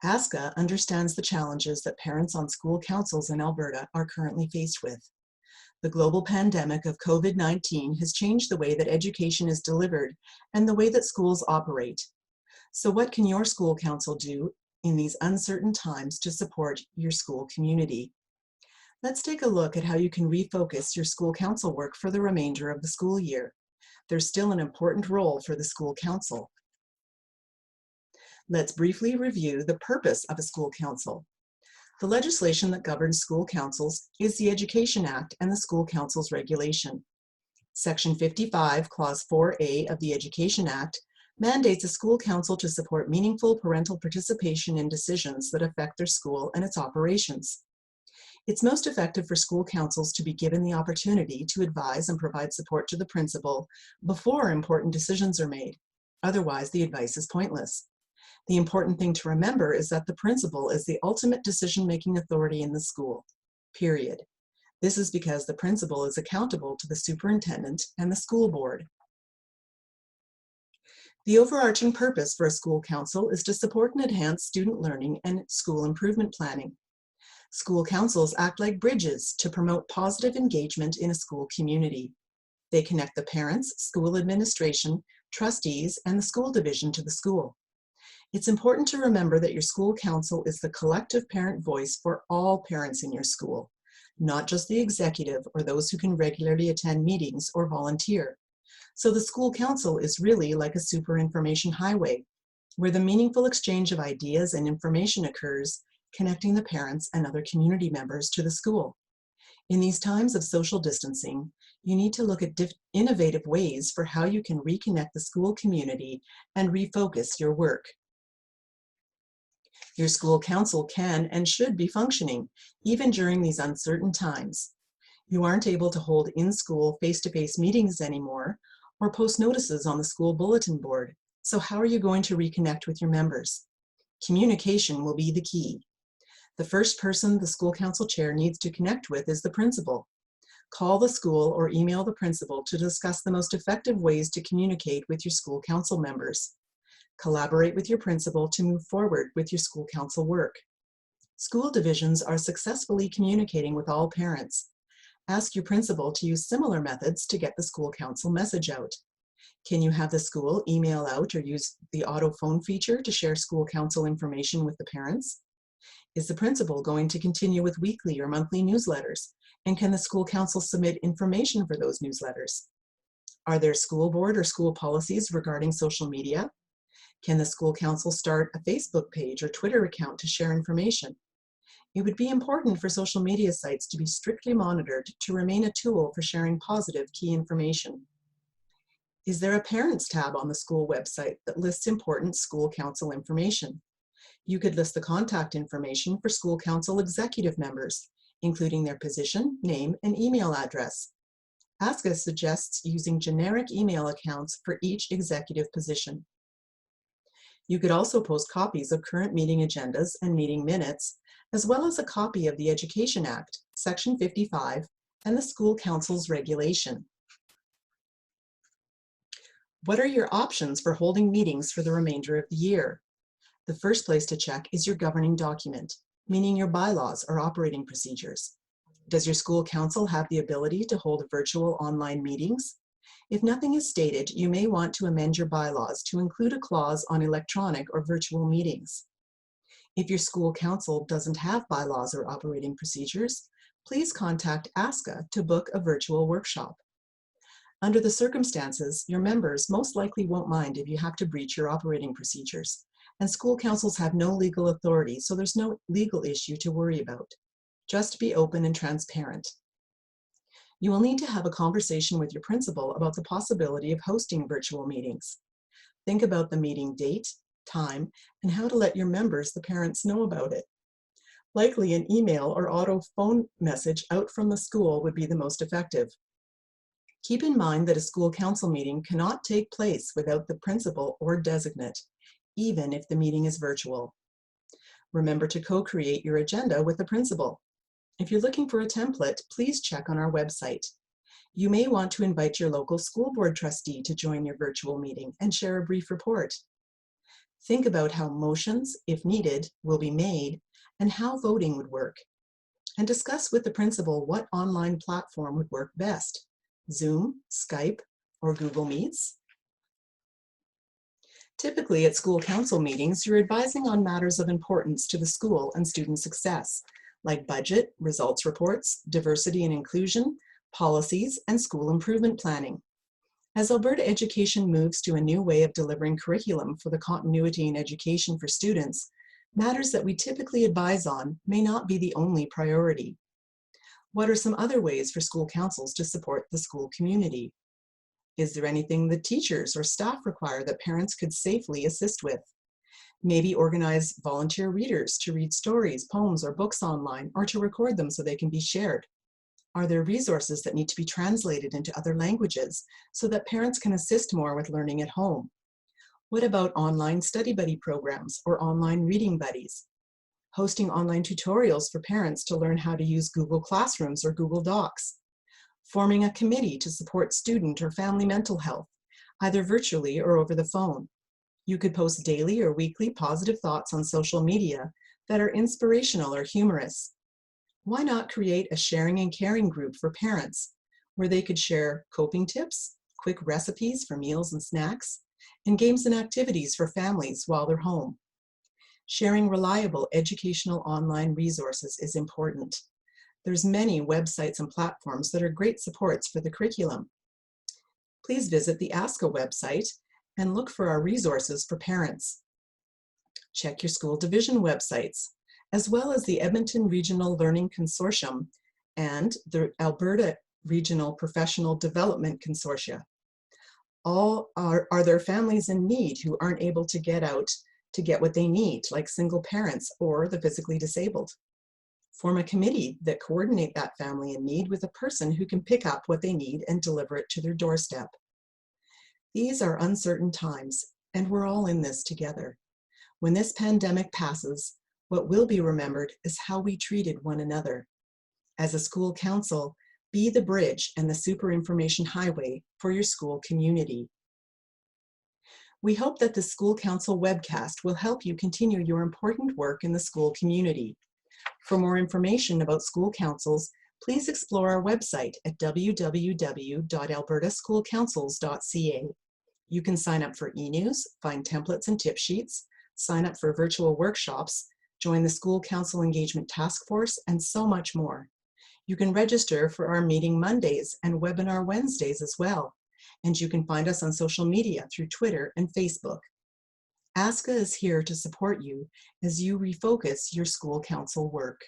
ASCA understands the challenges that parents on school councils in Alberta are currently faced with. The global pandemic of COVID-19 has changed the way that education is delivered and the way that schools operate. So what can your school council do in these uncertain times to support your school community? Let's take a look at how you can refocus your school council work for the remainder of the school year. There's still an important role for the school council. Let's briefly review the purpose of a school council. The legislation that governs school councils is the Education Act and the School Councils Regulation. Section 55, Clause 4A of the Education Act mandates a school council to support meaningful parental participation in decisions that affect their school and its operations. It's most effective for school councils to be given the opportunity to advise and provide support to the principal before important decisions are made. Otherwise, the advice is pointless. The important thing to remember is that the principal is the ultimate decision-making authority in the school, period. This is because the principal is accountable to the superintendent and the school board. The overarching purpose for a school council is to support and enhance student learning and school improvement planning. School councils act like bridges to promote positive engagement in a school community. They connect the parents, school administration, trustees, and the school division to the school. It's important to remember that your school council is the collective parent voice for all parents in your school, not just the executive or those who can regularly attend meetings or volunteer. So the school council is really like a super information highway, where the meaningful exchange of ideas and information occurs, connecting the parents and other community members to the school. In these times of social distancing, you need to look at innovative ways for how you can reconnect the school community and refocus your work. Your school council can and should be functioning, even during these uncertain times. You aren't able to hold in-school face-to-face meetings anymore or post notices on the school bulletin board. So how are you going to reconnect with your members? Communication will be the key. The first person the school council chair needs to connect with is the principal. Call the school or email the principal to discuss the most effective ways to communicate with your school council members. Collaborate with your principal to move forward with your school council work. School divisions are successfully communicating with all parents. Ask your principal to use similar methods to get the school council message out. Can you have the school email out or use the auto phone feature to share school council information with the parents? Is the principal going to continue with weekly or monthly newsletters? And can the school council submit information for those newsletters? Are there school board or school policies regarding social media? Can the school council start a Facebook page or Twitter account to share information? It would be important for social media sites to be strictly monitored to remain a tool for sharing positive key information. Is there a Parents tab on the school website that lists important school council information? You could list the contact information for school council executive members, including their position, name, and email address. ASCA suggests using generic email accounts for each executive position. You could also post copies of current meeting agendas and meeting minutes, as well as a copy of the Education Act, Section 55, and the School Council's regulation. What are your options for holding meetings for the remainder of the year? The first place to check is your governing document, meaning your bylaws or operating procedures. Does your school council have the ability to hold virtual online meetings? If nothing is stated, you may want to amend your bylaws to include a clause on electronic or virtual meetings. If your school council doesn't have bylaws or operating procedures, please contact ASCA to book a virtual workshop. Under the circumstances, your members most likely won't mind if you have to breach your operating procedures, and school councils have no legal authority, so there's no legal issue to worry about. Just be open and transparent. You will need to have a conversation with your principal about the possibility of hosting virtual meetings. Think about the meeting date, time, and how to let your members, the parents, know about it. Likely an email or auto phone message out from the school would be the most effective. Keep in mind that a school council meeting cannot take place without the principal or designate, even if the meeting is virtual. Remember to co-create your agenda with the principal. If you're looking for a template, please check on our website. You may want to invite your local school board trustee to join your virtual meeting and share a brief report. Think about how motions, if needed, will be made and how voting would work. And discuss with the principal what online platform would work best: Zoom, Skype, or Google Meets. Typically at school council meetings, you're advising on matters of importance to the school and student success, like budget, results reports, diversity and inclusion, policies, and school improvement planning. As Alberta education moves to a new way of delivering curriculum for the continuity in education for students, matters that we typically advise on may not be the only priority. What are some other ways for school councils to support the school community? Is there anything that teachers or staff require that parents could safely assist with? Maybe organize volunteer readers to read stories, poems, or books online, or to record them so they can be shared. Are there resources that need to be translated into other languages so that parents can assist more with learning at home? What about online study buddy programs or online reading buddies? Hosting online tutorials for parents to learn how to use Google Classrooms or Google Docs? Forming a committee to support student or family mental health, either virtually or over the phone. You could post daily or weekly positive thoughts on social media that are inspirational or humorous. Why not create a sharing and caring group for parents where they could share coping tips, quick recipes for meals and snacks, and games and activities for families while they're home? Sharing reliable educational online resources is important. There's many websites and platforms that are great supports for the curriculum. Please visit the ASCA website and look for our resources for parents. Check your school division websites, as well as the Edmonton Regional Learning Consortium and the Alberta Regional Professional Development Consortia. Are there families in need who aren't able to get out to get what they need, like single parents or the physically disabled? Form a committee that coordinate that family in need with a person who can pick up what they need and deliver it to their doorstep. These are uncertain times, and we're all in this together. When this pandemic passes, what will be remembered is how we treated one another. As a school council, be the bridge and the super information highway for your school community. We hope that the School Council webcast will help you continue your important work in the school community. For more information about school councils, please explore our website at www.albertaschoolcouncils.ca. You can sign up for e-news, find templates and tip sheets, sign up for virtual workshops, join the School Council Engagement Task Force, and so much more. You can register for our meeting Mondays and webinar Wednesdays as well. And you can find us on social media through Twitter and Facebook. ASCA is here to support you as you refocus your school council work.